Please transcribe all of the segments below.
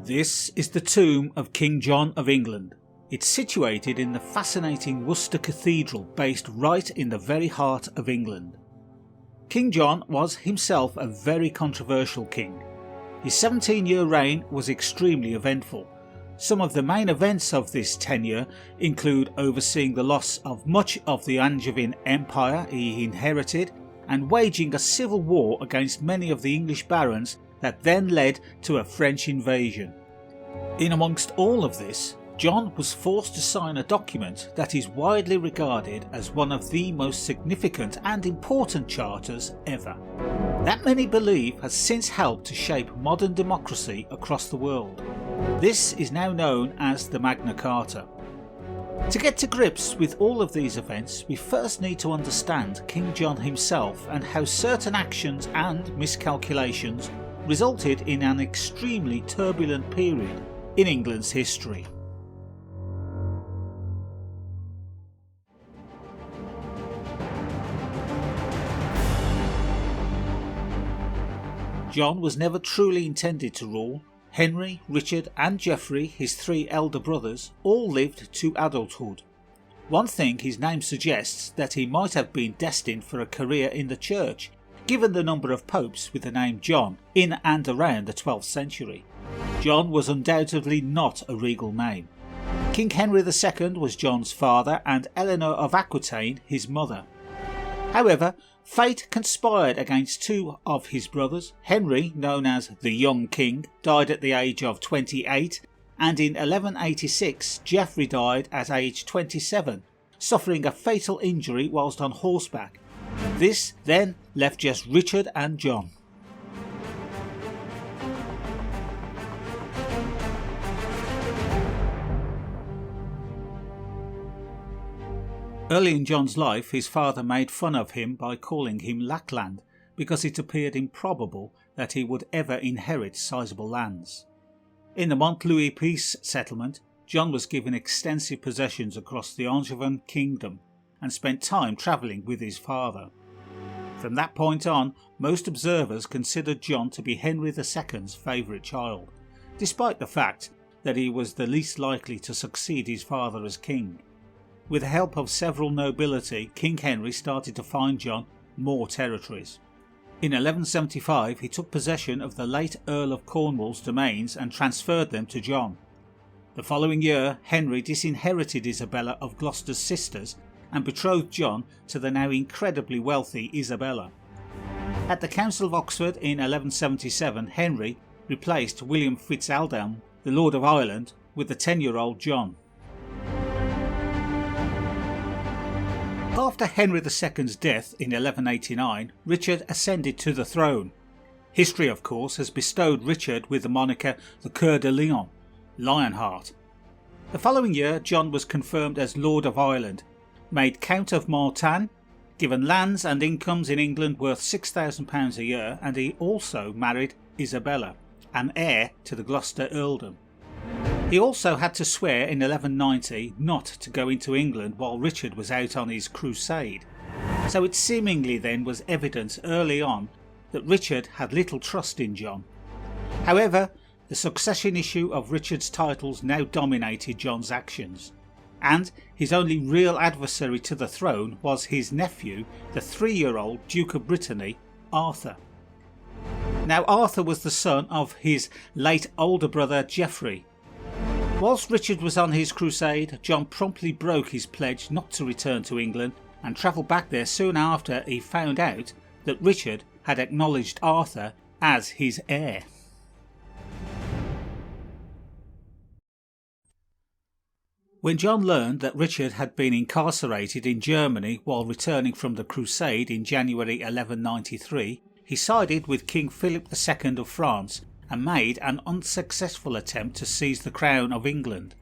This is the tomb of King John of England. It's situated in the fascinating Worcester Cathedral, based right in the very heart of England. King John was himself a very controversial king. His 17-year reign was extremely eventful. Some of the main events of this tenure include overseeing the loss of much of the Angevin Empire he inherited and waging a civil war against many of the English barons that then led to a French invasion. In amongst all of this, John was forced to sign a document that is widely regarded as one of the most significant and important charters ever, that many believe has since helped to shape modern democracy across the world. This is now known as the Magna Carta. To get to grips with all of these events, we first need to understand King John himself and how certain actions and miscalculations resulted in an extremely turbulent period in England's history. John was never truly intended to rule. Henry, Richard and Geoffrey, his three elder brothers, all lived to adulthood. One thing his name suggests that he might have been destined for a career in the church, given the number of popes with the name John in and around the 12th century. John was undoubtedly not a regal name. King Henry II was John's father and Eleanor of Aquitaine his mother. However, fate conspired against two of his brothers. Henry, known as the Young King, died at the age of 28, and in 1186 Geoffrey died at age 27, suffering a fatal injury whilst on horseback. This then left just Richard and John. Early in John's life, his father made fun of him by calling him Lackland because it appeared improbable that he would ever inherit sizable lands. In the Mont-Louis peace settlement, John was given extensive possessions across the Angevin kingdom and spent time travelling with his father. From that point on, most observers considered John to be Henry II's favourite child, despite the fact that he was the least likely to succeed his father as king. With the help of several nobility, King Henry started to find John more territories. In 1175 he took possession of the late Earl of Cornwall's domains and transferred them to John. The following year Henry disinherited Isabella of Gloucester's sisters and betrothed John to the now incredibly wealthy Isabella. At the Council of Oxford in 1177 Henry replaced William Fitz-Aldhelm, the Lord of Ireland, with the 10-year-old John. After Henry II's death in 1189, Richard ascended to the throne. History, of course, has bestowed Richard with the moniker the Coeur de Lion, Lionheart. The following year, John was confirmed as Lord of Ireland, made Count of Mortain, given lands and incomes in England worth £6,000 a year, and he also married Isabella, an heir to the Gloucester earldom. He also had to swear in 1190 not to go into England while Richard was out on his crusade, so it seemingly then was evident early on that Richard had little trust in John. However, the succession issue of Richard's titles now dominated John's actions, and his only real adversary to the throne was his nephew, the 3-year-old Duke of Brittany, Arthur. Now Arthur was the son of his late older brother Geoffrey. Whilst Richard was on his crusade, John promptly broke his pledge not to return to England and travelled back there soon after he found out that Richard had acknowledged Arthur as his heir. When John learned that Richard had been incarcerated in Germany while returning from the crusade in January 1193, he sided with King Philippe II of France and made an unsuccessful attempt to seize the crown of England.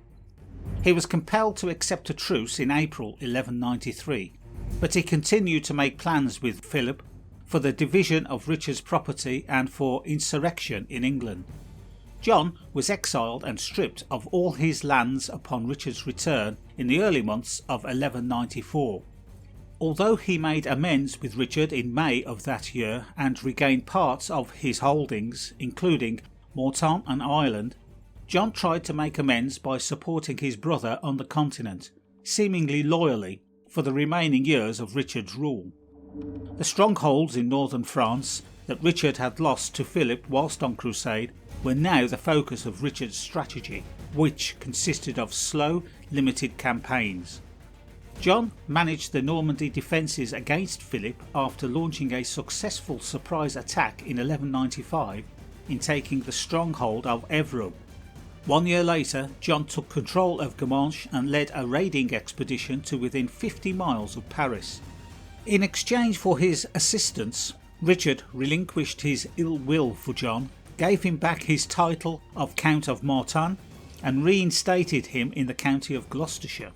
He was compelled to accept a truce in April 1193, but he continued to make plans with Philip for the division of Richard's property and for insurrection in England. John was exiled and stripped of all his lands upon Richard's return in the early months of 1194. Although he made amends with Richard in May of that year and regained parts of his holdings, including Mortain and Ireland, John tried to make amends by supporting his brother on the continent, seemingly loyally, for the remaining years of Richard's rule. The strongholds in northern France that Richard had lost to Philip whilst on crusade were now the focus of Richard's strategy, which consisted of slow, limited campaigns. John managed the Normandy defences against Philip after launching a successful surprise attack in 1195 in taking the stronghold of Evreux. 1 year later, John took control of Guermantes and led a raiding expedition to within 50 miles of Paris. In exchange for his assistance, Richard relinquished his ill will for John, gave him back his title of Count of Mortain and reinstated him in the county of Gloucestershire.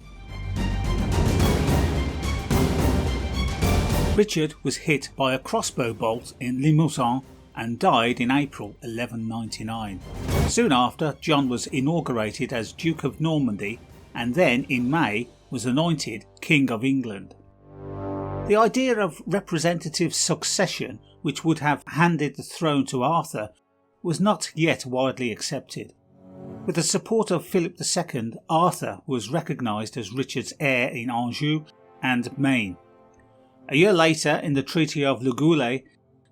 Richard was hit by a crossbow bolt in Limousin and died in April 1199. Soon after, John was inaugurated as Duke of Normandy and then in May was anointed King of England. The idea of representative succession, which would have handed the throne to Arthur, was not yet widely accepted. With the support of Philip II, Arthur was recognised as Richard's heir in Anjou and Maine. A year later, in the Treaty of Le Goulet,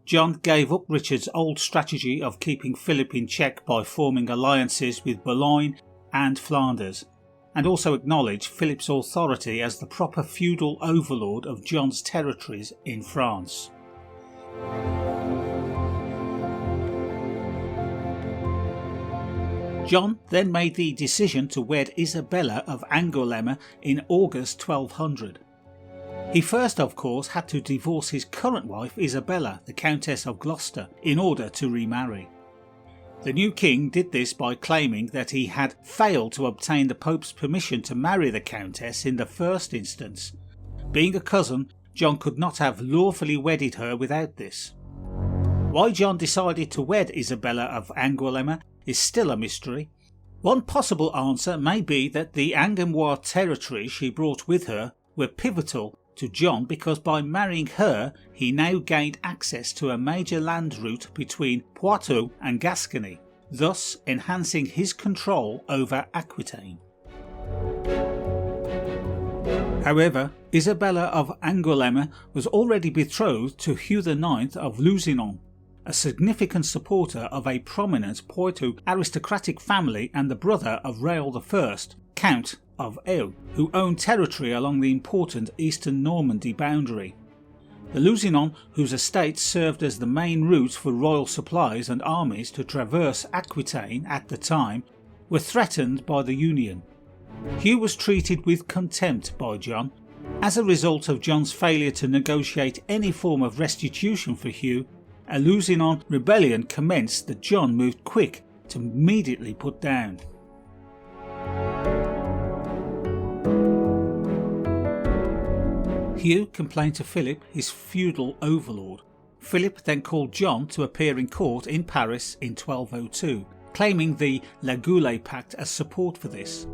John gave up Richard's old strategy of keeping Philip in check by forming alliances with Boulogne and Flanders, and also acknowledged Philip's authority as the proper feudal overlord of John's territories in France. John then made the decision to wed Isabella of Angoulême in August 1200. He first, of course, had to divorce his current wife Isabella, the Countess of Gloucester, in order to remarry. The new king did this by claiming that he had failed to obtain the Pope's permission to marry the Countess in the first instance. Being a cousin, John could not have lawfully wedded her without this. Why John decided to wed Isabella of Angoulême is still a mystery. One possible answer may be that the Angoumois territories she brought with her were pivotal to John because by marrying her he now gained access to a major land route between Poitou and Gascony, thus enhancing his control over Aquitaine. However, Isabella of Angoulême was already betrothed to Hugh IX of Lusignan, a significant supporter of a prominent Poitou aristocratic family and the brother of Raoul I, Count of Eu, who owned territory along the important eastern Normandy boundary. The Lusignan, whose estates served as the main route for royal supplies and armies to traverse Aquitaine at the time, were threatened by the union. Hugh was treated with contempt by John. As a result of John's failure to negotiate any form of restitution for Hugh, a Lusignan rebellion commenced that John moved quick to immediately put down. Hugh complained to Philip, his feudal overlord. Philip then called John to appear in court in Paris in 1202, claiming the La Goulet Pact as support for this.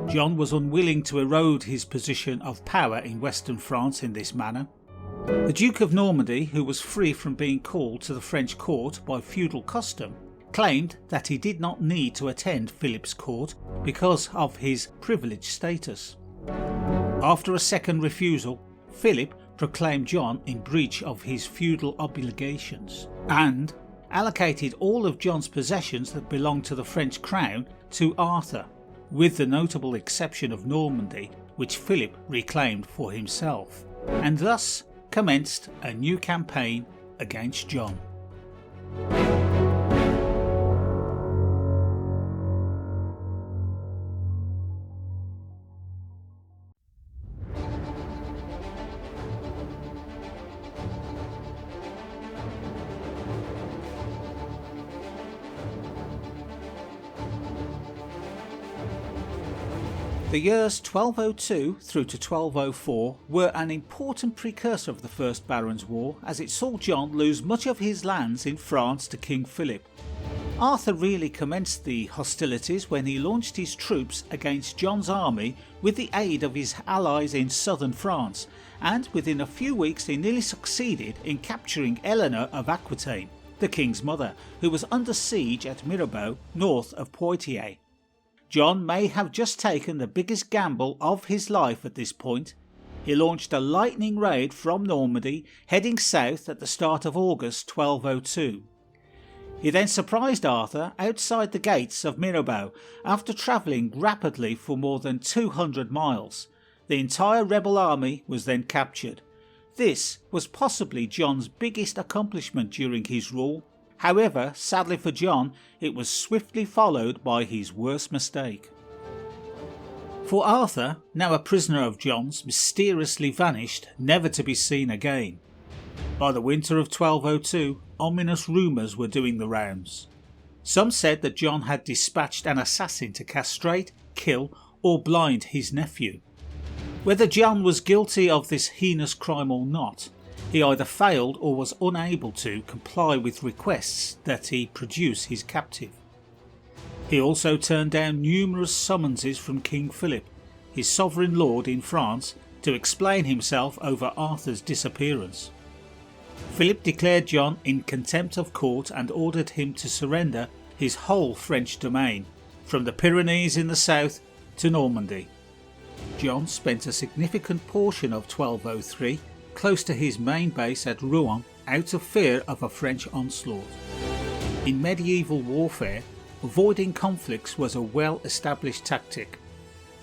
John was unwilling to erode his position of power in western France in this manner. The Duke of Normandy, who was free from being called to the French court by feudal custom, claimed that he did not need to attend Philip's court because of his privileged status. After a second refusal, Philip proclaimed John in breach of his feudal obligations and allocated all of John's possessions that belonged to the French crown to Arthur, with the notable exception of Normandy, which Philip reclaimed for himself, and thus commenced a new campaign against John. The years 1202 through to 1204 were an important precursor of the First Barons' War, as it saw John lose much of his lands in France to King Philip. Arthur really commenced the hostilities when he launched his troops against John's army with the aid of his allies in southern France, and within a few weeks he nearly succeeded in capturing Eleanor of Aquitaine. the king's mother, who was under siege at Mirabeau, north of Poitiers. John may have just taken the biggest gamble of his life at this point. He launched a lightning raid from Normandy, heading south at the start of August 1202. He then surprised Arthur outside the gates of Mirabeau after travelling rapidly for more than 200 miles. The entire rebel army was then captured. This was possibly John's biggest accomplishment during his rule. However, sadly for John, it was swiftly followed by his worst mistake. For Arthur, now a prisoner of John's, mysteriously vanished, never to be seen again. By the winter of 1202, ominous rumours were doing the rounds. Some said that John had dispatched an assassin to castrate, kill or blind his nephew. Whether John was guilty of this heinous crime or not, he either failed or was unable to comply with requests that he produce his captive. He also turned down numerous summonses from King Philippe, his sovereign lord in France, to explain himself over Arthur's disappearance. Philip declared John in contempt of court and ordered him to surrender his whole French domain, from the Pyrenees in the south to Normandy. John spent a significant portion of 1203 close to his main base at Rouen out of fear of a French onslaught. In medieval warfare, avoiding conflicts was a well-established tactic.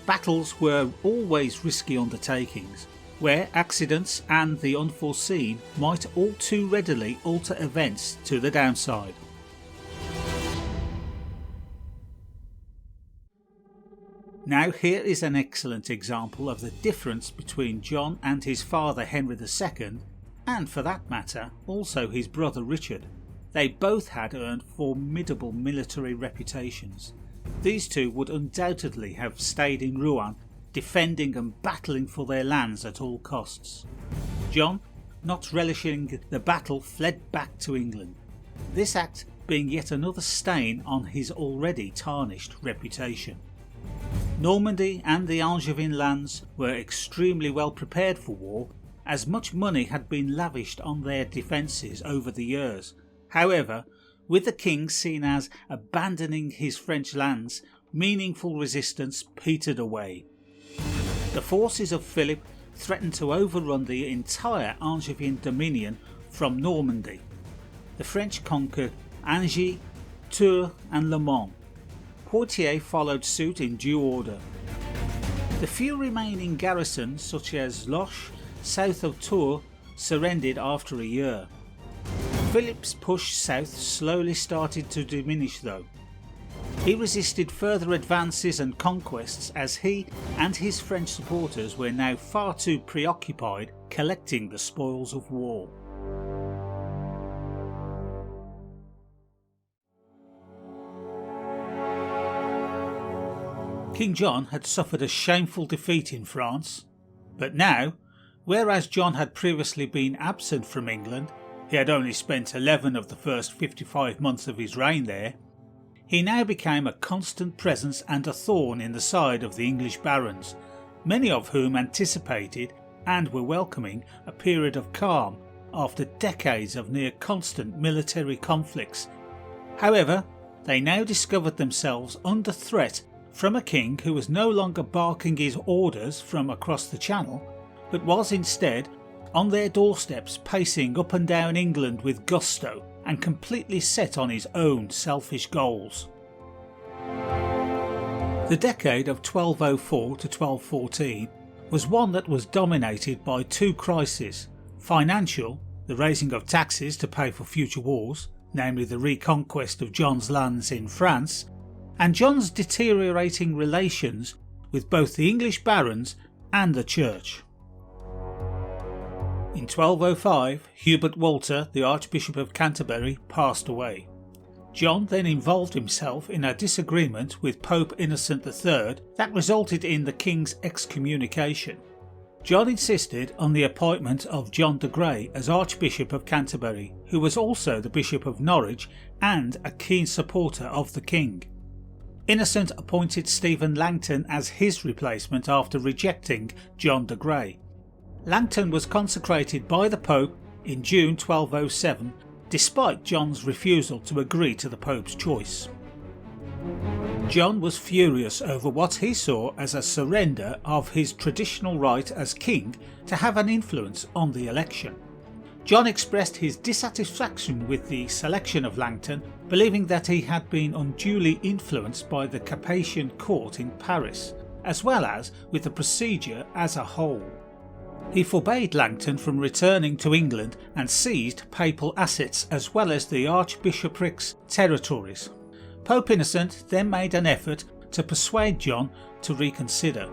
Battles were always risky undertakings, where accidents and the unforeseen might all too readily alter events to the downside. Now here is an excellent example of the difference between John and his father Henry II, and for that matter also his brother Richard. They both had earned formidable military reputations. These two would undoubtedly have stayed in Rouen, defending and battling for their lands at all costs. John, not relishing the battle, fled back to England, this act being yet another stain on his already tarnished reputation. Normandy and the Angevin lands were extremely well prepared for war, as much money had been lavished on their defences over the years. However, with the king seen as abandoning his French lands, meaningful resistance petered away. The forces of Philip threatened to overrun the entire Angevin dominion from Normandy. The French conquered Angers, Tours and Le Mans. Poitiers followed suit in due order. The few remaining garrisons, such as Loches, south of Tours, surrendered after a year. Philip's push south slowly started to diminish though. He resisted further advances and conquests as he and his French supporters were now far too preoccupied collecting the spoils of war. King John had suffered a shameful defeat in France, but now, whereas John had previously been absent from England, he had only spent 11 of the first 55 months of his reign there, he now became a constant presence and a thorn in the side of the English barons, many of whom anticipated and were welcoming a period of calm after decades of near constant military conflicts. However, they now discovered themselves under threat from a king who was no longer barking his orders from across the Channel, but was instead on their doorsteps pacing up and down England with gusto and completely set on his own selfish goals. The decade of 1204 to 1214 was one that was dominated by two crises: financial, the raising of taxes to pay for future wars, namely the reconquest of John's lands in France, and John's deteriorating relations with both the English barons and the church. In 1205, Hubert Walter, the Archbishop of Canterbury, passed away. John then involved himself in a disagreement with Pope Innocent III that resulted in the king's excommunication. John insisted on the appointment of John de Grey as Archbishop of Canterbury, who was also the Bishop of Norwich and a keen supporter of the king. Innocent appointed Stephen Langton as his replacement after rejecting John de Grey. Langton was consecrated by the Pope in June 1207, despite John's refusal to agree to the Pope's choice. John was furious over what he saw as a surrender of his traditional right as king to have an influence on the election. John expressed his dissatisfaction with the selection of Langton, believing that he had been unduly influenced by the Capetian court in Paris, as well as with the procedure as a whole. He forbade Langton from returning to England and seized papal assets as well as the archbishopric's territories. Pope Innocent then made an effort to persuade John to reconsider.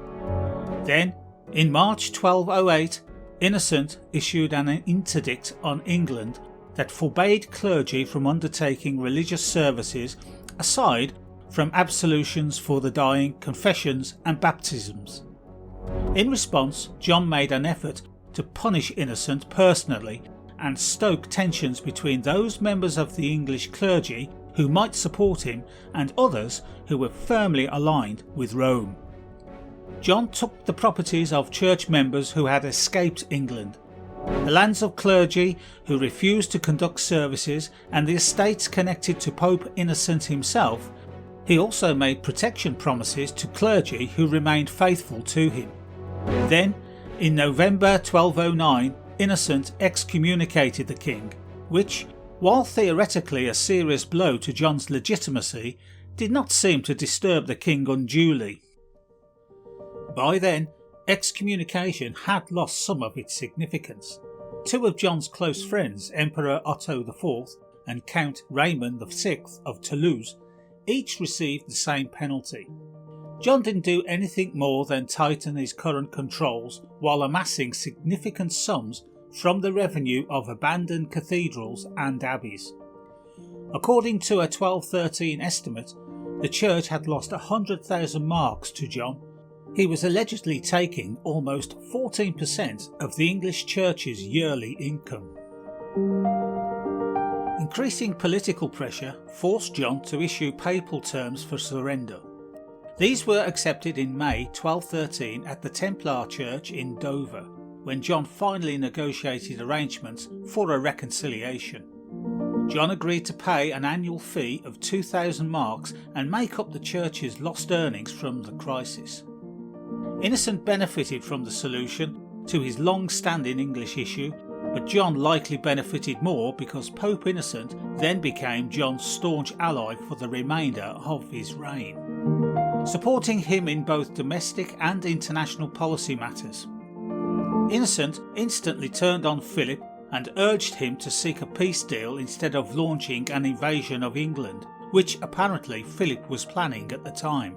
Then, in March 1208, Innocent issued an interdict on England that forbade clergy from undertaking religious services aside from absolutions for the dying, confessions and baptisms. In response, John made an effort to punish Innocent personally and stoke tensions between those members of the English clergy who might support him and others who were firmly aligned with Rome. John took the properties of church members who had escaped England, the lands of clergy who refused to conduct services, and the estates connected to Pope Innocent himself. He also made protection promises to clergy who remained faithful to him. Then, in November 1209, Innocent excommunicated the king, which, while theoretically a serious blow to John's legitimacy, did not seem to disturb the king unduly. By then, excommunication had lost some of its significance. Two of John's close friends, Emperor Otto IV and Count Raymond VI of Toulouse, each received the same penalty. John didn't do anything more than tighten his current controls while amassing significant sums from the revenue of abandoned cathedrals and abbeys. According to a 1213 estimate, the church had lost 100,000 marks to John. He was allegedly taking almost 14% of the English church's yearly income. Increasing political pressure forced John to issue papal terms for surrender. These were accepted in May 1213 at the Templar Church in Dover, when John finally negotiated arrangements for a reconciliation. John agreed to pay an annual fee of 2,000 marks and make up the church's lost earnings from the crisis. Innocent benefited from the solution to his long-standing English issue, but John likely benefited more because Pope Innocent then became John's staunch ally for the remainder of his reign, supporting him in both domestic and international policy matters. Innocent instantly turned on Philip and urged him to seek a peace deal instead of launching an invasion of England, which apparently Philip was planning at the time.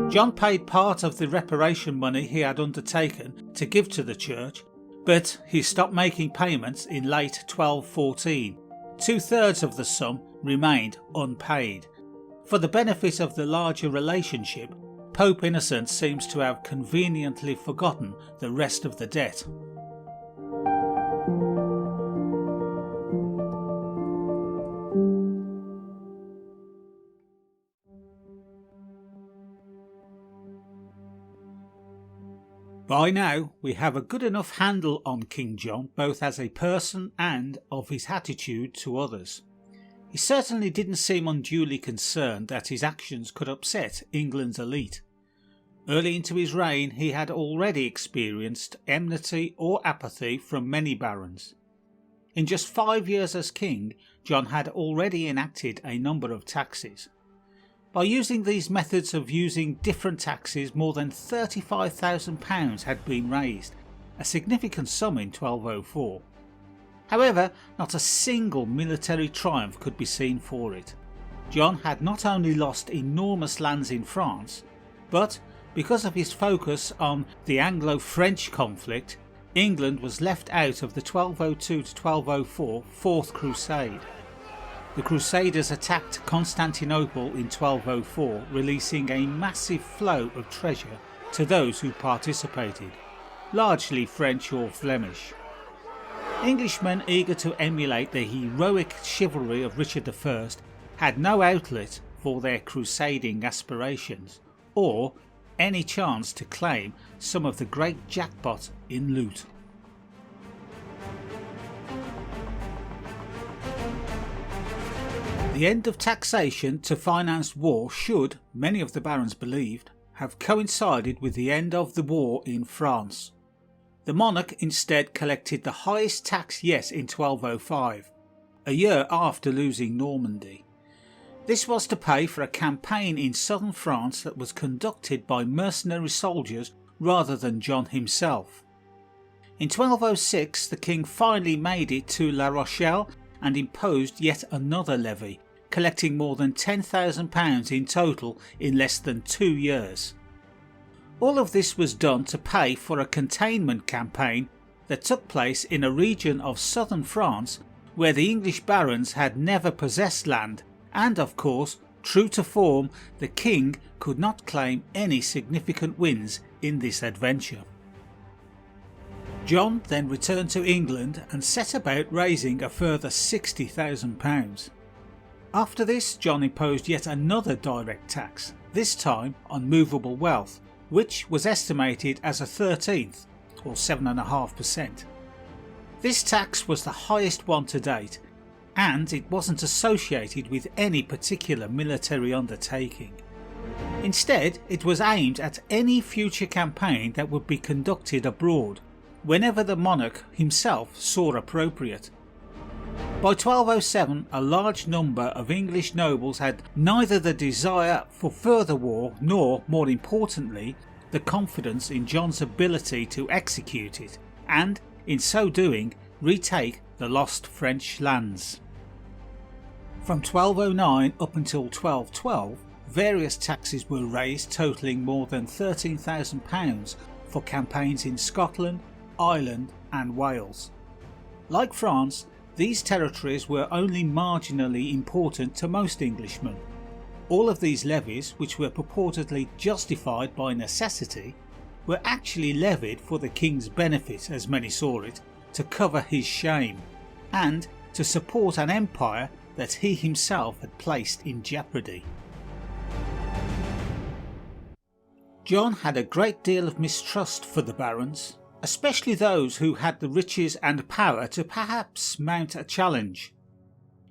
John paid part of the reparation money he had undertaken to give to the church, but he stopped making payments in late 1214. 2/3 of the sum remained unpaid. For the benefit of the larger relationship, Pope Innocent seems to have conveniently forgotten the rest of the debt. By now, we have a good enough handle on King John, both as a person and of his attitude to others. He certainly didn't seem unduly concerned that his actions could upset England's elite. Early into his reign, he had already experienced enmity or apathy from many barons. In just 5 years as king, John had already enacted a number of taxes. By using these methods of using different taxes, more than £35,000 had been raised, a significant sum in 1204. However, not a single military triumph could be seen for it. John had not only lost enormous lands in France, but because of his focus on the Anglo-French conflict, England was left out of the 1202 to 1204 Fourth Crusade. The Crusaders attacked Constantinople in 1204, releasing a massive flow of treasure to those who participated, largely French or Flemish. Englishmen eager to emulate the heroic chivalry of Richard I had no outlet for their crusading aspirations, or any chance to claim some of the great jackpot in loot. The end of taxation to finance war should, many of the barons believed, have coincided with the end of the war in France. The monarch instead collected the highest tax yet in 1205, a year after losing Normandy. This was to pay for a campaign in southern France that was conducted by mercenary soldiers rather than John himself. In 1206 the king finally made it to La Rochelle and imposed yet another levy, collecting more than £10,000 in total in less than 2 years. All of this was done to pay for a containment campaign that took place in a region of southern France where the English barons had never possessed land, and of course, true to form, the king could not claim any significant wins in this adventure. John then returned to England and set about raising a further £60,000. After this, John imposed yet another direct tax, this time on movable wealth, which was estimated as a 13th, or 7.5%. This tax was the highest one to date, and it wasn't associated with any particular military undertaking. Instead, it was aimed at any future campaign that would be conducted abroad, whenever the monarch himself saw appropriate. By 1207, a large number of English nobles had neither the desire for further war nor, more importantly, the confidence in John's ability to execute it and, in so doing, retake the lost French lands. From 1209 up until 1212, various taxes were raised totalling more than £13,000 for campaigns in Scotland, Ireland and Wales. Like France, these territories were only marginally important to most Englishmen. All of these levies, which were purportedly justified by necessity, were actually levied for the king's benefit, as many saw it, to cover his shame, and to support an empire that he himself had placed in jeopardy. John had a great deal of mistrust for the barons, especially those who had the riches and power to perhaps mount a challenge.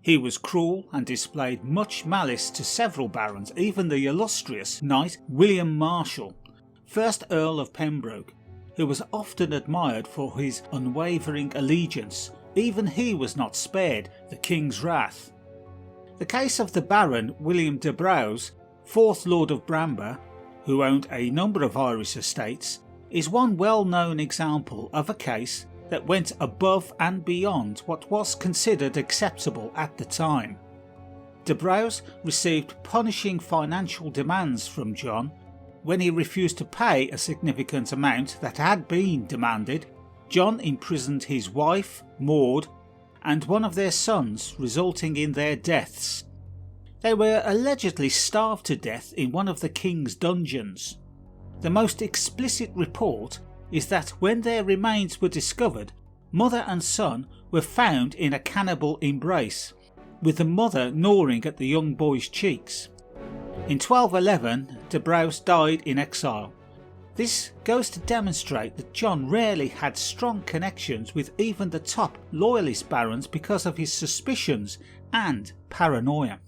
He was cruel and displayed much malice to several barons, even the illustrious knight William Marshal, 1st Earl of Pembroke, who was often admired for his unwavering allegiance. Even he was not spared the king's wrath. The case of the Baron William de Braose, 4th Lord of Bramber, who owned a number of Irish estates, is one well-known example of a case that went above and beyond what was considered acceptable at the time. De Braose received punishing financial demands from John. When he refused to pay a significant amount that had been demanded, John imprisoned his wife, Maud, and one of their sons, resulting in their deaths. They were allegedly starved to death in one of the king's dungeons. The most explicit report is that when their remains were discovered, mother and son were found in a cannibal embrace, with the mother gnawing at the young boy's cheeks. In 1211, de Braose died in exile. This goes to demonstrate that John rarely had strong connections with even the top loyalist barons because of his suspicions and paranoia.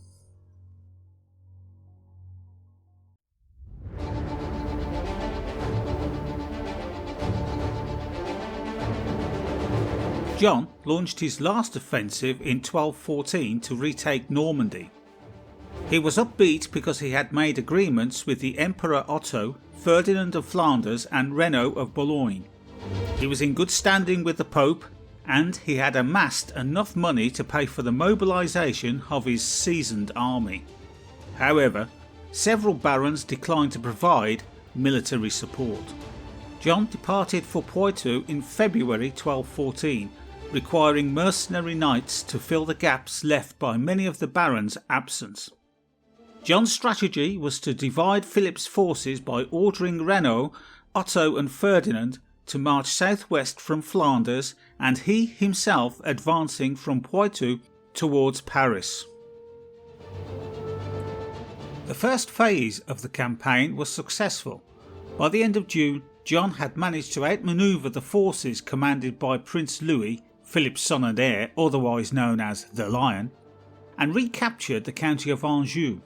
John launched his last offensive in 1214 to retake Normandy. He was upbeat because he had made agreements with the Emperor Otto, Ferdinand of Flanders and Renaud of Boulogne. He was in good standing with the Pope, and he had amassed enough money to pay for the mobilisation of his seasoned army. However, several barons declined to provide military support. John departed for Poitou in February 1214, requiring mercenary knights to fill the gaps left by many of the barons' absence. John's strategy was to divide Philip's forces by ordering Renaud, Otto and Ferdinand to march southwest from Flanders, and he himself advancing from Poitou towards Paris. The first phase of the campaign was successful. By the end of June, John had managed to outmaneuver the forces commanded by Prince Louis, Philip's son and heir, otherwise known as the Lion, and recaptured the county of Anjou.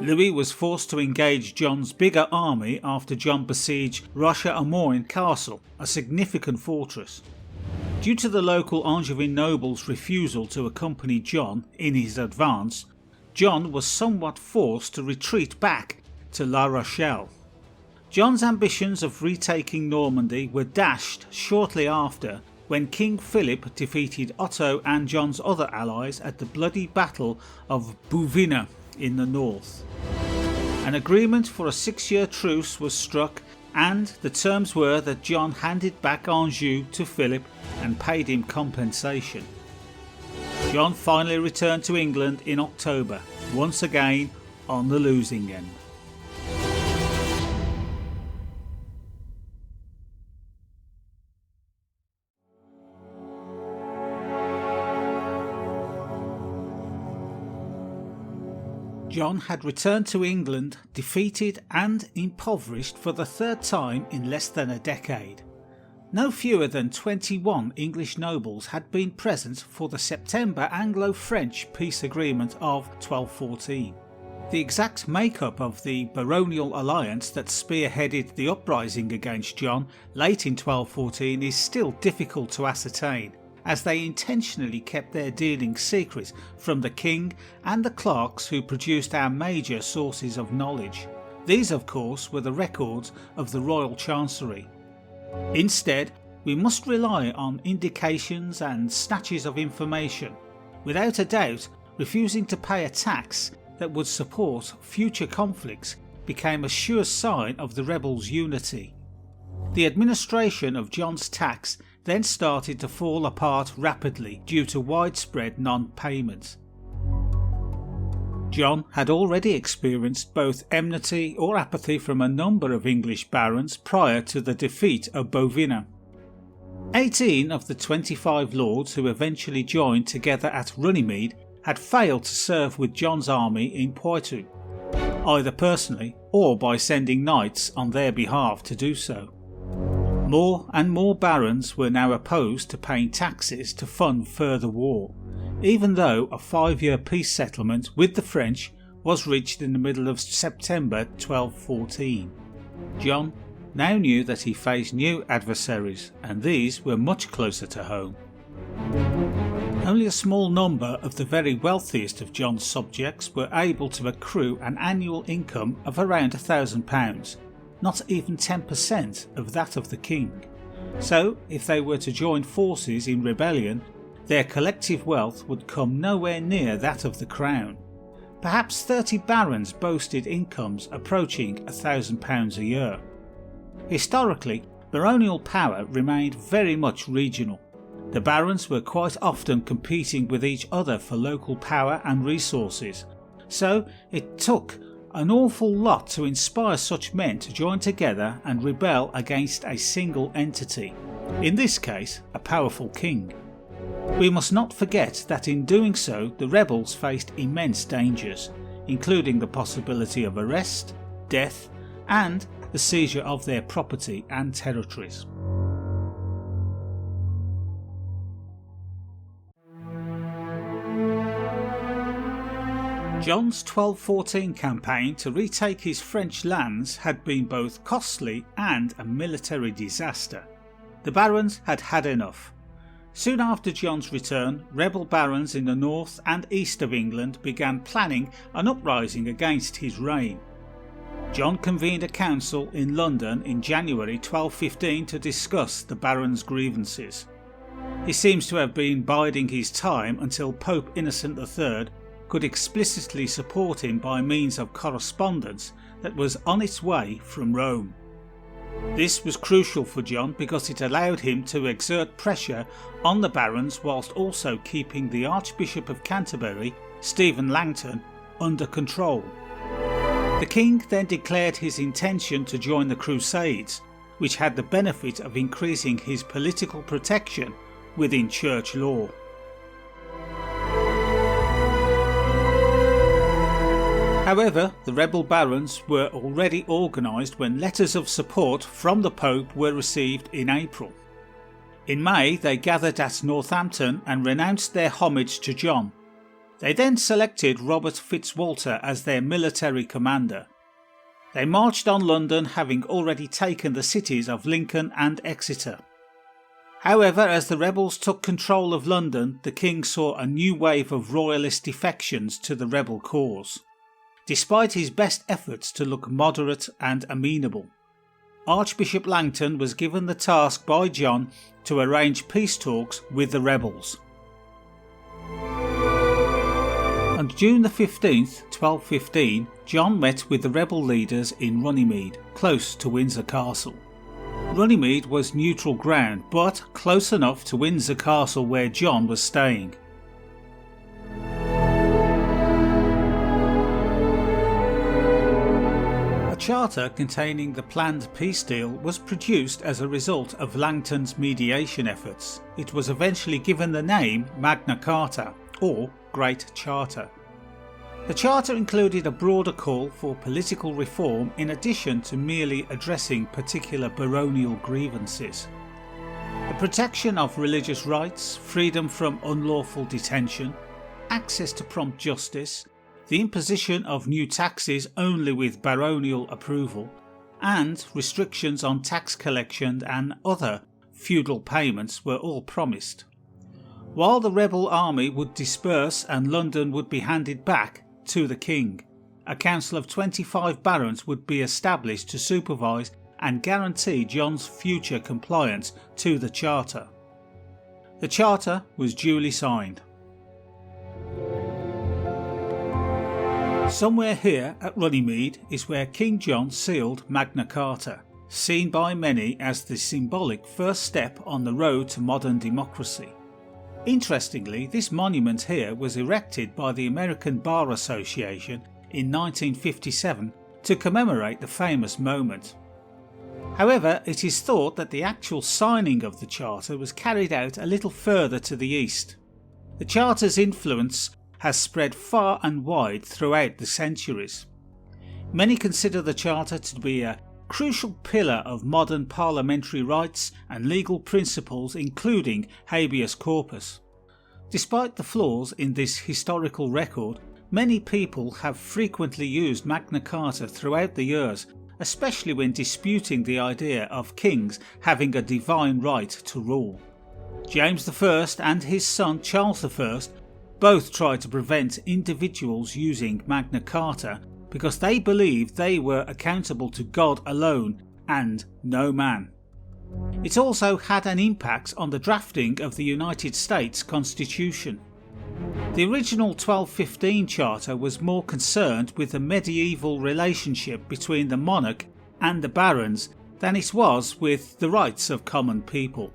Louis was forced to engage John's bigger army after John besieged Roche-Amoyne Castle, a significant fortress. Due to the local Angevin nobles' refusal to accompany John in his advance, John was somewhat forced to retreat back to La Rochelle. John's ambitions of retaking Normandy were dashed shortly after when King Philip defeated Otto and John's other allies at the bloody Battle of Bouvines in the north. An agreement for a 6-year truce was struck, and the terms were that John handed back Anjou to Philip and paid him compensation. John finally returned to England in October, once again on the losing end. John had returned to England defeated and impoverished for the third time in less than a decade. No fewer than 21 English nobles had been present for the September Anglo-French peace agreement of 1214. The exact makeup of the baronial alliance that spearheaded the uprising against John late in 1214 is still difficult to ascertain, as they intentionally kept their dealings secret from the king and the clerks who produced our major sources of knowledge. These, of course, were the records of the Royal Chancery. Instead, we must rely on indications and snatches of information. Without a doubt, refusing to pay a tax that would support future conflicts became a sure sign of the rebels' unity. The administration of John's tax then started to fall apart rapidly due to widespread non-payment. John had already experienced both enmity or apathy from a number of English barons prior to the defeat of Bouvines. 18 of the 25 lords who eventually joined together at Runnymede had failed to serve with John's army in Poitou, either personally or by sending knights on their behalf to do so. More and more barons were now opposed to paying taxes to fund further war, even though a 5-year peace settlement with the French was reached in the middle of September 1214. John now knew that he faced new adversaries, and these were much closer to home. Only a small number of the very wealthiest of John's subjects were able to accrue an annual income of around £1,000, not even 10% of that of the king. So, if they were to join forces in rebellion, their collective wealth would come nowhere near that of the crown. Perhaps 30 barons boasted incomes approaching £1,000 a year. Historically, baronial power remained very much regional. The barons were quite often competing with each other for local power and resources, so it took an awful lot to inspire such men to join together and rebel against a single entity, in this case a powerful king. We must not forget that in doing so the rebels faced immense dangers, including the possibility of arrest, death, and the seizure of their property and territories. John's 1214 campaign to retake his French lands had been both costly and a military disaster. The barons had had enough. Soon after John's return, rebel barons in the north and east of England began planning an uprising against his reign. John convened a council in London in January 1215 to discuss the Barrons' Grievances. He seems to have been biding his time until Pope Innocent III could explicitly support him by means of correspondence that was on its way from Rome. This was crucial for John because it allowed him to exert pressure on the barons whilst also keeping the Archbishop of Canterbury, Stephen Langton, under control. The king then declared his intention to join the Crusades, which had the benefit of increasing his political protection within church law. However, the rebel barons were already organised when letters of support from the Pope were received in April. In May, they gathered at Northampton and renounced their homage to John. They then selected Robert Fitzwalter as their military commander. They marched on London, having already taken the cities of Lincoln and Exeter. However, as the rebels took control of London, the king saw a new wave of royalist defections to the rebel cause, despite his best efforts to look moderate and amenable. Archbishop Langton was given the task by John to arrange peace talks with the rebels. On June the 15th, 1215, John met with the rebel leaders in Runnymede, close to Windsor Castle. Runnymede was neutral ground, but close enough to Windsor Castle where John was staying. A charter containing the planned peace deal was produced as a result of Langton's mediation efforts. It was eventually given the name Magna Carta, or Great Charter. The charter included a broader call for political reform in addition to merely addressing particular baronial grievances. The protection of religious rights, freedom from unlawful detention, access to prompt justice, the imposition of new taxes only with baronial approval, and restrictions on tax collection and other feudal payments were all promised. While the rebel army would disperse and London would be handed back to the king, a council of 25 barons would be established to supervise and guarantee John's future compliance to the charter. The charter was duly signed. Somewhere here at Runnymede is where King John sealed Magna Carta, seen by many as the symbolic first step on the road to modern democracy. Interestingly, this monument here was erected by the American Bar Association in 1957 to commemorate the famous moment. However, it is thought that the actual signing of the charter was carried out a little further to the east. The charter's influence has spread far and wide throughout the centuries. Many consider the charter to be a crucial pillar of modern parliamentary rights and legal principles, including habeas corpus. Despite the flaws in this historical record, many people have frequently used Magna Carta throughout the years, especially when disputing the idea of kings having a divine right to rule. James I and his son Charles I both tried to prevent individuals using Magna Carta because they believed they were accountable to God alone and no man. It also had an impact on the drafting of the United States Constitution. The original 1215 Charter was more concerned with the medieval relationship between the monarch and the barons than it was with the rights of common people.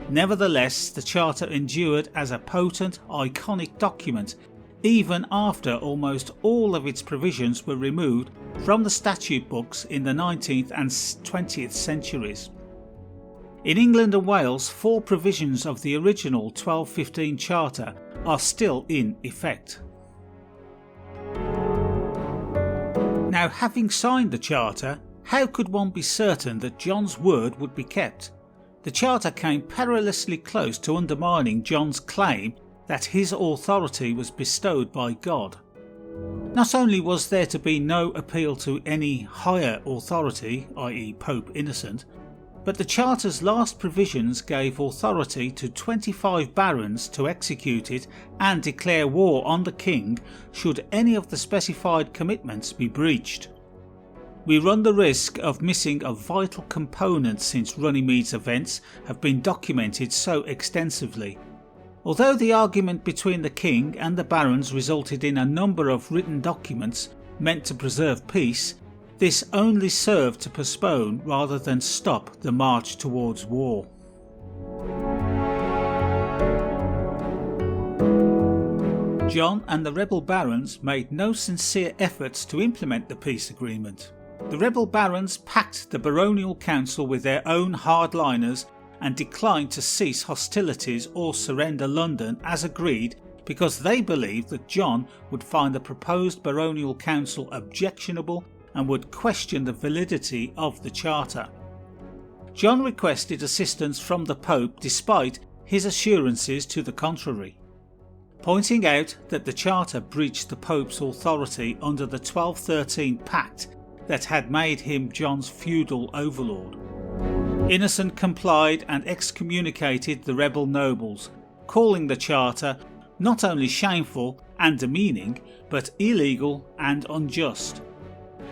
Nevertheless, the Charter endured as a potent, iconic document even after almost all of its provisions were removed from the statute books in the 19th and 20th centuries. In England and Wales, 4 provisions of the original 1215 Charter are still in effect. Now, having signed the Charter, how could one be certain that John's word would be kept? The Charter came perilously close to undermining John's claim that his authority was bestowed by God. Not only was there to be no appeal to any higher authority, i.e. Pope Innocent, but the Charter's last provisions gave authority to 25 barons to execute it and declare war on the king should any of the specified commitments be breached. We run the risk of missing a vital component since Runnymede's events have been documented so extensively. Although the argument between the king and the barons resulted in a number of written documents meant to preserve peace, this only served to postpone rather than stop the march towards war. John and the rebel barons made no sincere efforts to implement the peace agreement. The rebel barons packed the baronial council with their own hardliners and declined to cease hostilities or surrender London as agreed because they believed that John would find the proposed baronial council objectionable and would question the validity of the charter. John requested assistance from the Pope despite his assurances to the contrary. pointing out that the charter breached the Pope's authority under the 1213 Pact that had made him John's feudal overlord. Innocent complied and excommunicated the rebel nobles, calling the charter not only shameful and demeaning, but illegal and unjust.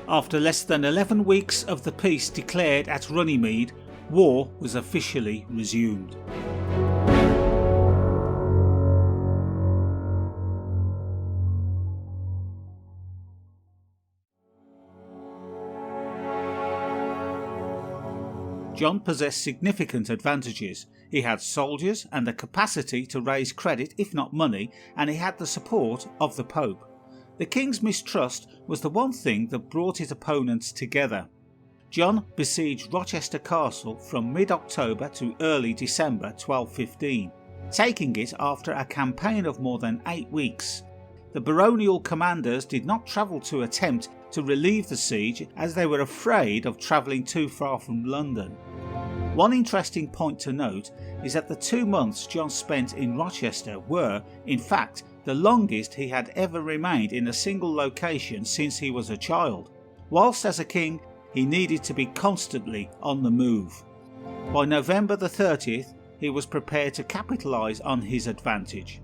After less than 11 weeks of the peace declared at Runnymede, war was officially resumed. John possessed significant advantages. He had soldiers and the capacity to raise credit, if not money, and he had the support of the Pope. The king's mistrust was the one thing that brought his opponents together. John besieged Rochester Castle from mid-October to early December 1215, taking it after a campaign of more than 8 weeks. The baronial commanders did not travel to attempt to relieve the siege as they were afraid of travelling too far from London. One interesting point to note is that the 2 months John spent in Rochester were, in fact, the longest he had ever remained in a single location since he was a child. Whilst as a king, he needed to be constantly on the move. By November the 30th, he was prepared to capitalise on his advantage.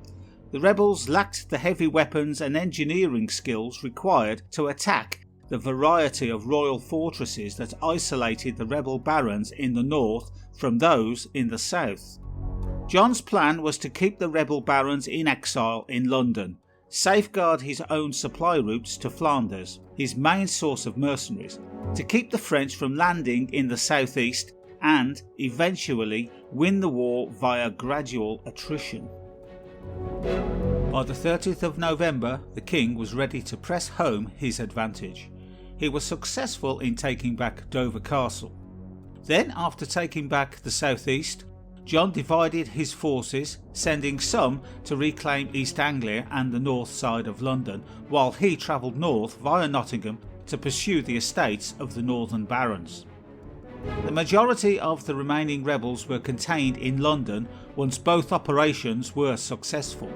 The rebels lacked the heavy weapons and engineering skills required to attack the variety of royal fortresses that isolated the rebel barons in the north from those in the south. John's plan was to keep the rebel barons in exile in London, safeguard his own supply routes to Flanders, his main source of mercenaries, to keep the French from landing in the southeast, and eventually win the war via gradual attrition. By the 30th of November, the king was ready to press home his advantage. He was successful in taking back Dover Castle. Then, after taking back the southeast, John divided his forces, sending some to reclaim East Anglia and the north side of London, while he travelled north via Nottingham to pursue the estates of the northern barons. The majority of the remaining rebels were contained in London once both operations were successful.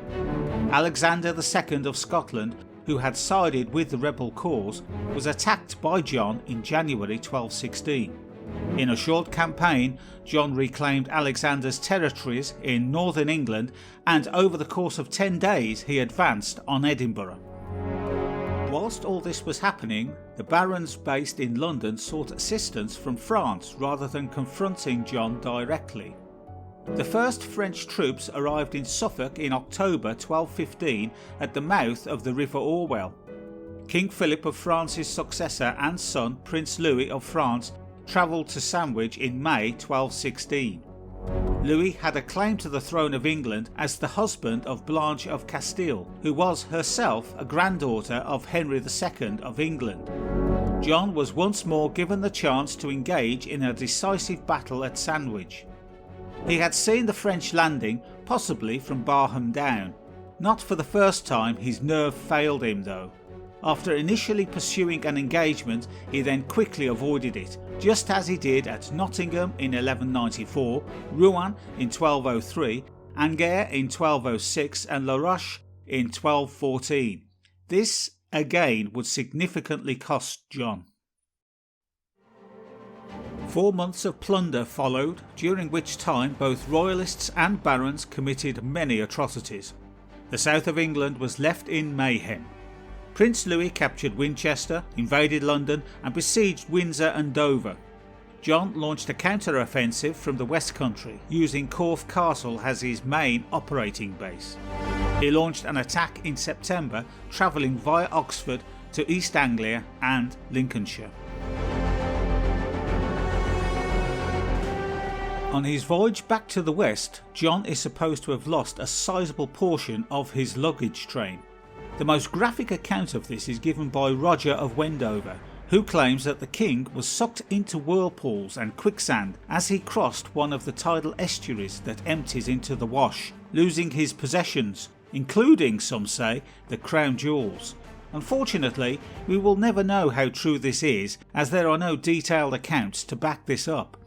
Alexander II of Scotland, who had sided with the rebel cause, was attacked by John in January 1216. In a short campaign, John reclaimed Alexander's territories in northern England, and over the course of 10 days he advanced on Edinburgh. Whilst all this was happening, the barons based in London sought assistance from France rather than confronting John directly. The first French troops arrived in Suffolk in October 1215 at the mouth of the River Orwell. King Philip of France's successor and son, Prince Louis of France, travelled to Sandwich in May 1216. Louis had a claim to the throne of England as the husband of Blanche of Castile, who was herself a granddaughter of Henry II of England. John was once more given the chance to engage in a decisive battle at Sandwich. He had seen the French landing, possibly from Barham Down. Not for the first time his nerve failed him though. After initially pursuing an engagement, he then quickly avoided it, just as he did at Nottingham in 1194, Rouen in 1203, Angers in 1206 and La Roche in 1214. This again would significantly cost John. 4 months of plunder followed, during which time both royalists and barons committed many atrocities. The south of England was left in mayhem. Prince Louis captured Winchester, invaded London and besieged Windsor and Dover. John launched a counter-offensive from the West Country, using Corfe Castle as his main operating base. He launched an attack in September, travelling via Oxford to East Anglia and Lincolnshire. On his voyage back to the west, John is supposed to have lost a sizable portion of his luggage train. The most graphic account of this is given by Roger of Wendover, who claims that the king was sucked into whirlpools and quicksand as he crossed one of the tidal estuaries that empties into the Wash, losing his possessions, including, some say, the crown jewels. Unfortunately, we will never know how true this is, as there are no detailed accounts to back this up.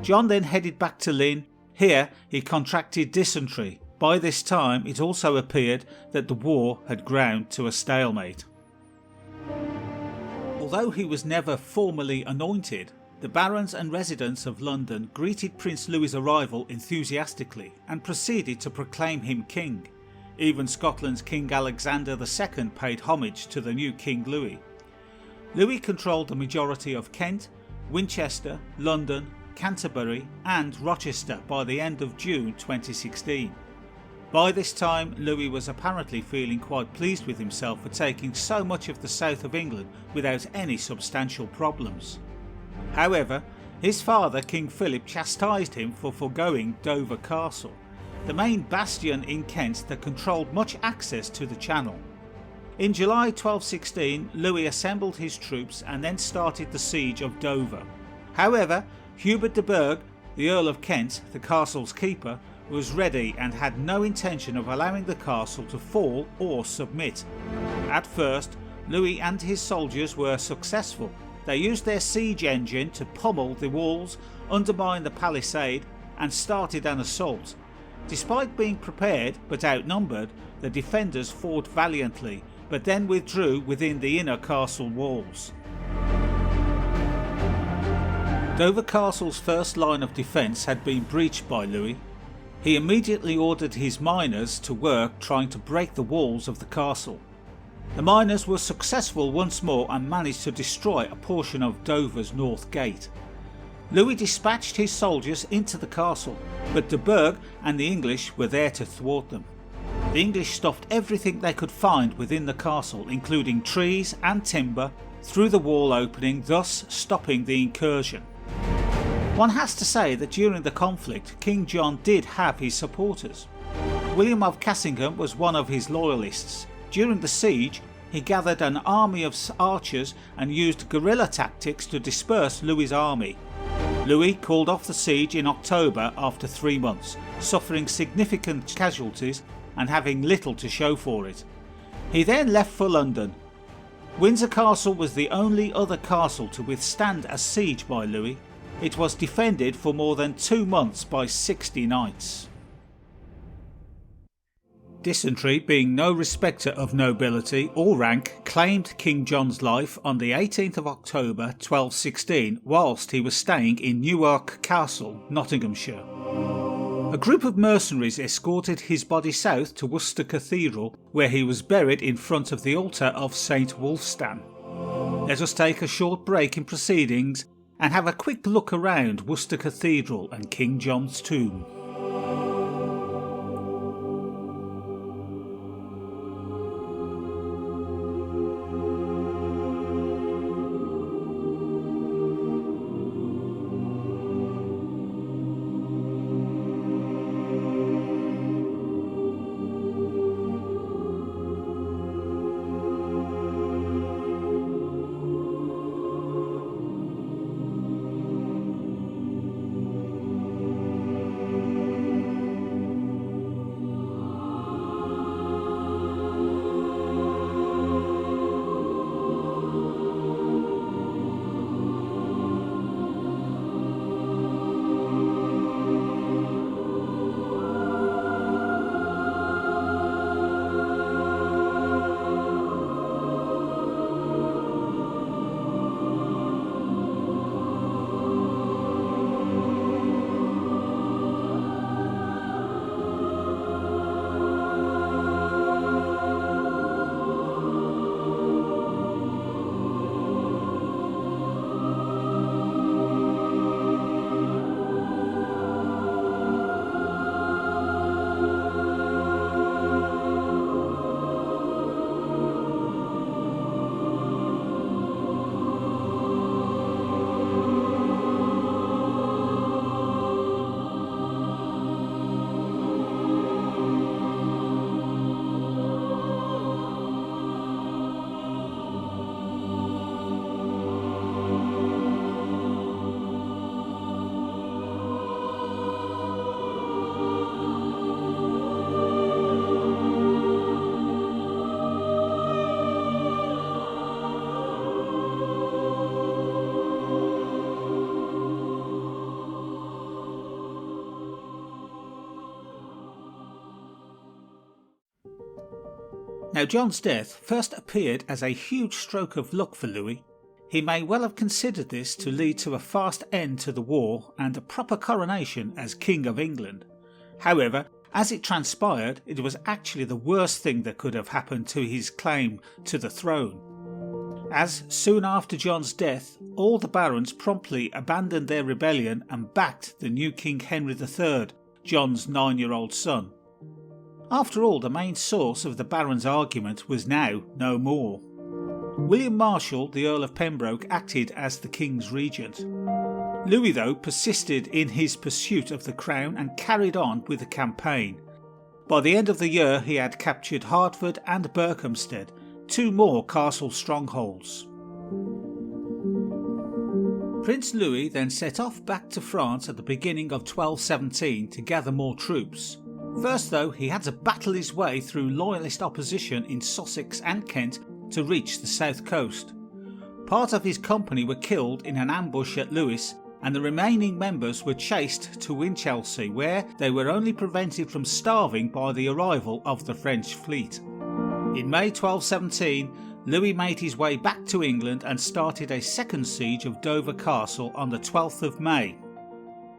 John then headed back to Lynn. Here he contracted dysentery, By this time it also appeared that the war had ground to a stalemate. Although he was never formally anointed, the barons and residents of London greeted Prince Louis's arrival enthusiastically and proceeded to proclaim him king. Even Scotland's King Alexander II paid homage to the new King Louis. Louis controlled the majority of Kent, Winchester, London, Canterbury and Rochester by the end of June 2016. By this time, Louis was apparently feeling quite pleased with himself for taking so much of the south of England without any substantial problems. However, his father, King Philip, chastised him for foregoing Dover Castle, the main bastion in Kent that controlled much access to the Channel. In July 1216, Louis assembled his troops and then started the siege of Dover. However, Hubert de Burgh, the Earl of Kent, the castle's keeper, was ready and had no intention of allowing the castle to fall or submit. At first, Louis and his soldiers were successful. They used their siege engine to pummel the walls, undermine the palisade and started an assault. Despite being prepared but outnumbered, the defenders fought valiantly but then withdrew within the inner castle walls. Dover Castle's first line of defence had been breached by Louis. He immediately ordered his miners to work trying to break the walls of the castle. The miners were successful once more and managed to destroy a portion of Dover's north gate. Louis dispatched his soldiers into the castle, but de Burgh and the English were there to thwart them. The English stuffed everything they could find within the castle, including trees and timber, through the wall opening, thus stopping the incursion. One has to say that during the conflict, King John did have his supporters. William of Cassingham was one of his loyalists. During the siege, he gathered an army of archers and used guerrilla tactics to disperse Louis's army. Louis called off the siege in October after 3 months, suffering significant casualties and having little to show for it. He then left for London. Windsor Castle was the only other castle to withstand a siege by Louis. It was defended for more than 2 months by 60 knights. Dysentery, being no respecter of nobility or rank, claimed King John's life on the 18th of October 1216 whilst he was staying in Newark Castle, Nottinghamshire. A group of mercenaries escorted his body south to Worcester Cathedral, where he was buried in front of the altar of St Wulfstan. Let us take a short break in proceedings and have a quick look around Worcester Cathedral and King John's tomb. Now, John's death first appeared as a huge stroke of luck for Louis. He may well have considered this to lead to a fast end to the war and a proper coronation as King of England. However, as it transpired, it was actually the worst thing that could have happened to his claim to the throne. As soon after John's death, all the barons promptly abandoned their rebellion and backed the new King Henry III, John's 9-year-old son. After all, the main source of the barons' argument was now no more. William Marshal, the Earl of Pembroke, acted as the king's regent. Louis, though, persisted in his pursuit of the crown and carried on with the campaign. By the end of the year, he had captured Hertford and Berkhamsted, 2 more castle strongholds. Prince Louis then set off back to France at the beginning of 1217 to gather more troops. First, though, he had to battle his way through loyalist opposition in Sussex and Kent to reach the south coast. Part of his company were killed in an ambush at Lewes, and the remaining members were chased to Winchelsea, where they were only prevented from starving by the arrival of the French fleet. In May 1217, Louis made his way back to England and started a second siege of Dover Castle on the 12th of May.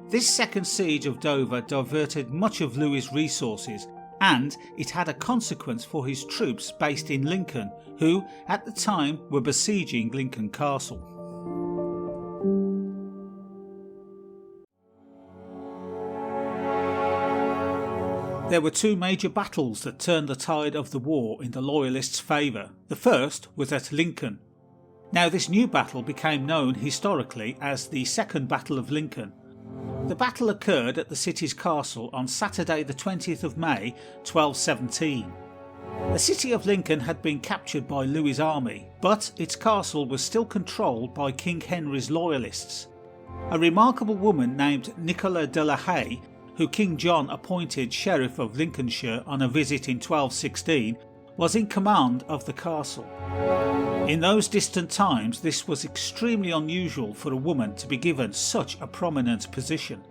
This second siege of Dover diverted much of Louis's resources, and it had a consequence for his troops based in Lincoln, who at the time were besieging Lincoln Castle. There were 2 major battles that turned the tide of the war in the Loyalists' favour. The first was at Lincoln. Now, this new battle became known historically as the Second Battle of Lincoln. The battle occurred at the city's castle on Saturday the 20th of May 1217. The city of Lincoln had been captured by Louis's army, but its castle was still controlled by King Henry's loyalists. A remarkable woman named Nicola de la Haye, who King John appointed Sheriff of Lincolnshire on a visit in 1216, was in command of the castle. In those distant times, this was extremely unusual for a woman to be given such a prominent position.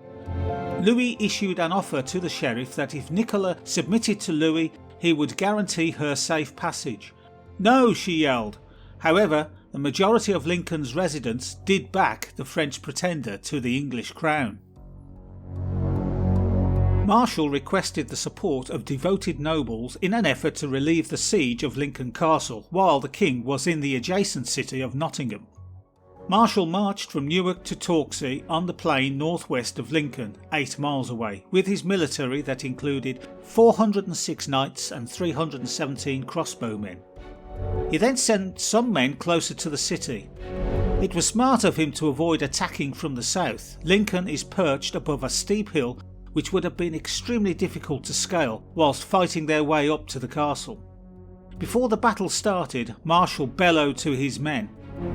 Louis issued an offer to the sheriff that if Nicola submitted to Louis, he would guarantee her safe passage. "No," she yelled. However, the majority of Lincoln's residents did back the French pretender to the English crown. Marshal requested the support of devoted nobles in an effort to relieve the siege of Lincoln Castle while the king was in the adjacent city of Nottingham. Marshal marched from Newark to Torksey on the plain northwest of Lincoln, 8 miles away, with his military that included 406 knights and 317 crossbowmen. He then sent some men closer to the city. It was smart of him to avoid attacking from the south. Lincoln is perched above a steep hill which would have been extremely difficult to scale whilst fighting their way up to the castle. Before the battle started, Marshal bellowed to his men,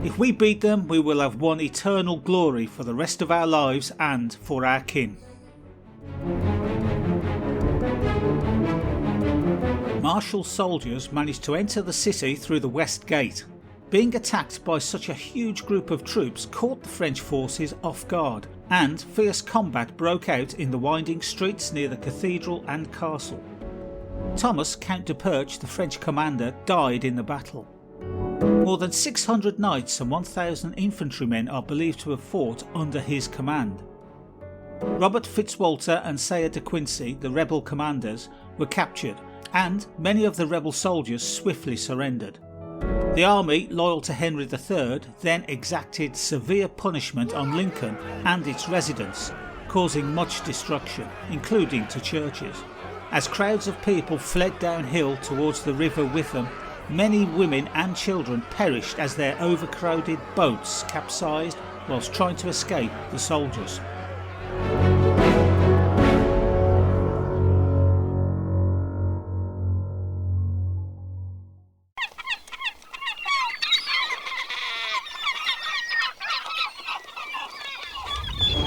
"If we beat them, we will have won eternal glory for the rest of our lives and for our kin." Marshal's soldiers managed to enter the city through the west gate. Being attacked by such a huge group of troops caught the French forces off guard, and fierce combat broke out in the winding streets near the cathedral and castle. Thomas, Count de Perche, the French commander, died in the battle. More than 600 knights and 1,000 infantrymen are believed to have fought under his command. Robert Fitzwalter and Sayer de Quincy, the rebel commanders, were captured, and many of the rebel soldiers swiftly surrendered. The army, loyal to Henry III, then exacted severe punishment on Lincoln and its residents, causing much destruction, including to churches. As crowds of people fled downhill towards the River Witham, many women and children perished as their overcrowded boats capsized whilst trying to escape the soldiers.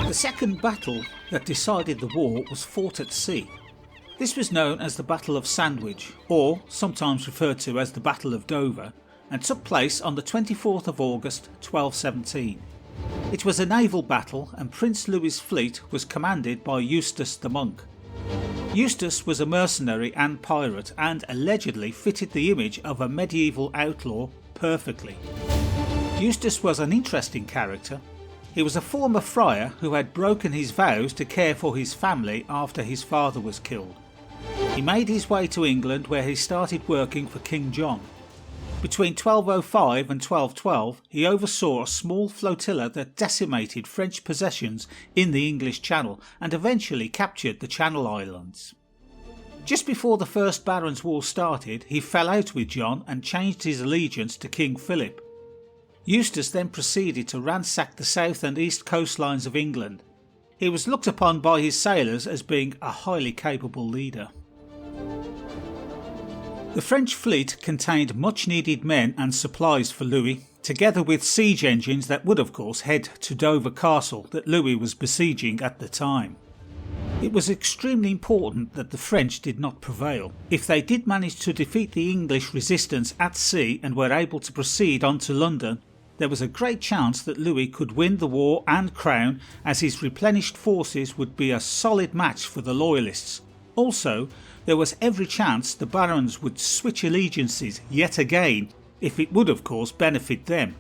The second battle that decided the war was fought at sea. This was known as the Battle of Sandwich, or sometimes referred to as the Battle of Dover, and took place on the 24th of August 1217. It was a naval battle, and Prince Louis's fleet was commanded by Eustace the Monk. Eustace was a mercenary and pirate and allegedly fitted the image of a medieval outlaw perfectly. Eustace was an interesting character. He was a former friar who had broken his vows to care for his family after his father was killed. He made his way to England where he started working for King John. Between 1205 and 1212 he oversaw a small flotilla that decimated French possessions in the English Channel and eventually captured the Channel Islands. Just before the First Barons' War started, he fell out with John and changed his allegiance to King Philip. Eustace then proceeded to ransack the south and east coastlines of England. He was looked upon by his sailors as being a highly capable leader. The French fleet contained much needed men and supplies for Louis, together with siege engines that would of course head to Dover Castle that Louis was besieging at the time. It was extremely important that the French did not prevail. If they did manage to defeat the English resistance at sea and were able to proceed on to London, there was a great chance that Louis could win the war and crown, as his replenished forces would be a solid match for the Loyalists. Also, there was every chance the barons would switch allegiances yet again, if it would of course benefit them,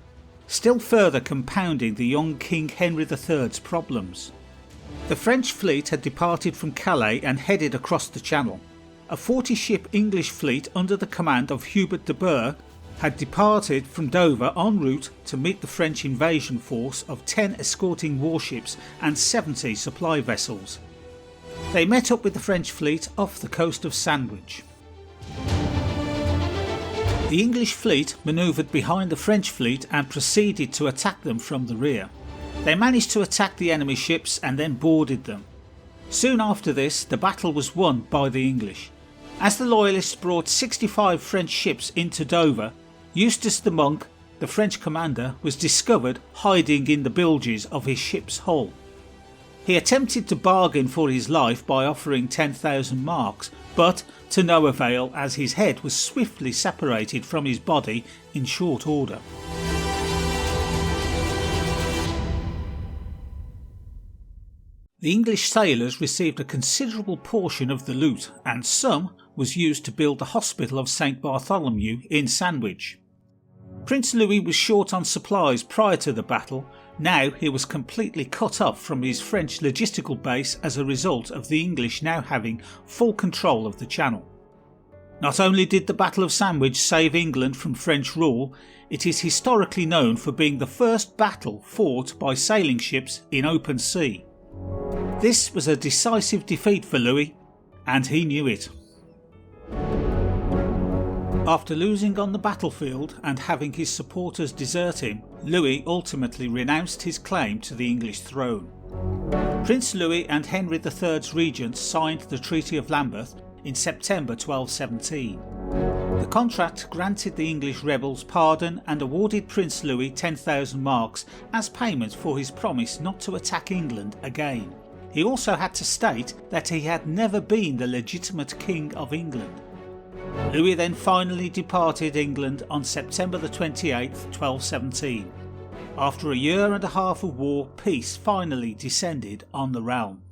still further compounding the young King Henry III's problems. The French fleet had departed from Calais and headed across the Channel. A 40-ship English fleet under the command of Hubert de Burgh had departed from Dover en route to meet the French invasion force of 10 escorting warships and 70 supply vessels. They met up with the French fleet off the coast of Sandwich. The English fleet manoeuvred behind the French fleet and proceeded to attack them from the rear. They managed to attack the enemy ships and then boarded them. Soon after this, the battle was won by the English. As the Loyalists brought 65 French ships into Dover, Eustace the Monk, the French commander, was discovered hiding in the bilges of his ship's hull. He attempted to bargain for his life by offering 10,000 marks, but to no avail, as his head was swiftly separated from his body in short order. The English sailors received a considerable portion of the loot, and some was used to build the Hospital of St Bartholomew in Sandwich. Prince Louis was short on supplies prior to the battle. Now he was completely cut off from his French logistical base as a result of the English now having full control of the Channel. Not only did the Battle of Sandwich save England from French rule, it is historically known for being the first battle fought by sailing ships in open sea. This was a decisive defeat for Louis, and he knew it. After losing on the battlefield and having his supporters desert him, Louis ultimately renounced his claim to the English throne. Prince Louis and Henry III's regents signed the Treaty of Lambeth in September 1217. The contract granted the English rebels pardon and awarded Prince Louis 10,000 marks as payment for his promise not to attack England again. He also had to state that he had never been the legitimate King of England. Louis then finally departed England on September 28, 1217. After a year and a half of war, peace finally descended on the realm.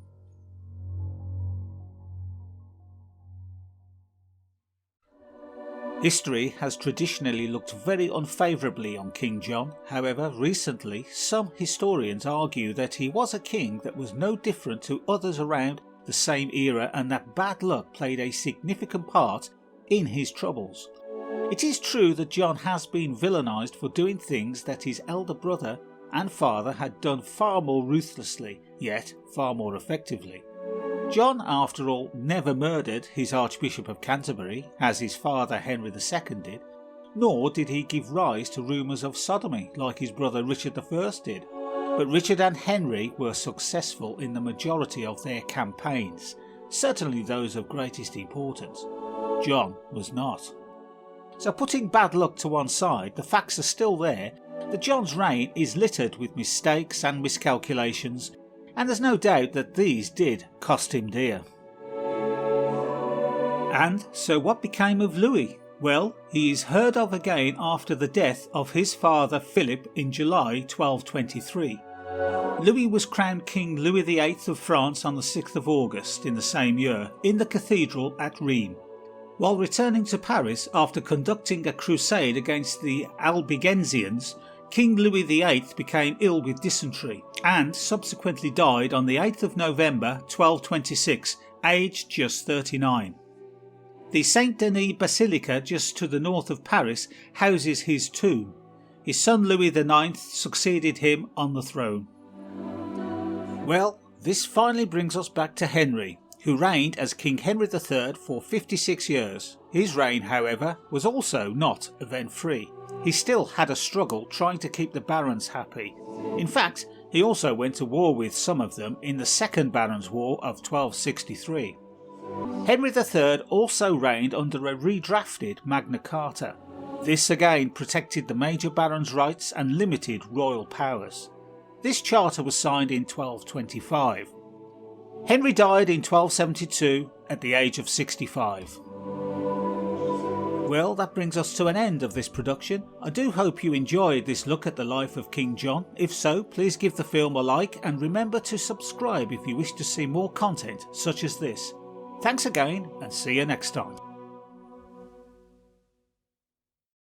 History has traditionally looked very unfavourably on King John. However, recently some historians argue that he was a king that was no different to others around the same era, and that bad luck played a significant part in his troubles. It is true that John has been villainised for doing things that his elder brother and father had done far more ruthlessly, yet far more effectively. John, after all, never murdered his Archbishop of Canterbury, as his father Henry II did, nor did he give rise to rumours of sodomy like his brother Richard I did. But Richard and Henry were successful in the majority of their campaigns, certainly those of greatest importance. John was not. So putting bad luck to one side, the facts are still there that John's reign is littered with mistakes and miscalculations, and there's no doubt that these did cost him dear. And so what became of Louis? Well, he is heard of again after the death of his father Philip in July 1223. Louis was crowned King Louis VIII of France on the 6th of August in the same year in the cathedral at Rheims. While returning to Paris after conducting a crusade against the Albigensians, King Louis VIII became ill with dysentery and subsequently died on the 8th of November 1226, aged just 39. The Saint Denis Basilica just to the north of Paris houses his tomb. His son Louis IX succeeded him on the throne. Well, this finally brings us back to Henry, who reigned as King Henry III for 56 years. His reign, however, was also not event-free. He still had a struggle trying to keep the barons happy. In fact, he also went to war with some of them in the Second Barons' War of 1263. Henry III also reigned under a redrafted Magna Carta. This again protected the major barons' rights and limited royal powers. This charter was signed in 1225. Henry died in 1272 at the age of 65. Well, that brings us to an end of this production. I do hope you enjoyed this look at the life of King John. If so, please give the film a like and remember to subscribe if you wish to see more content such as this. Thanks again and see you next time.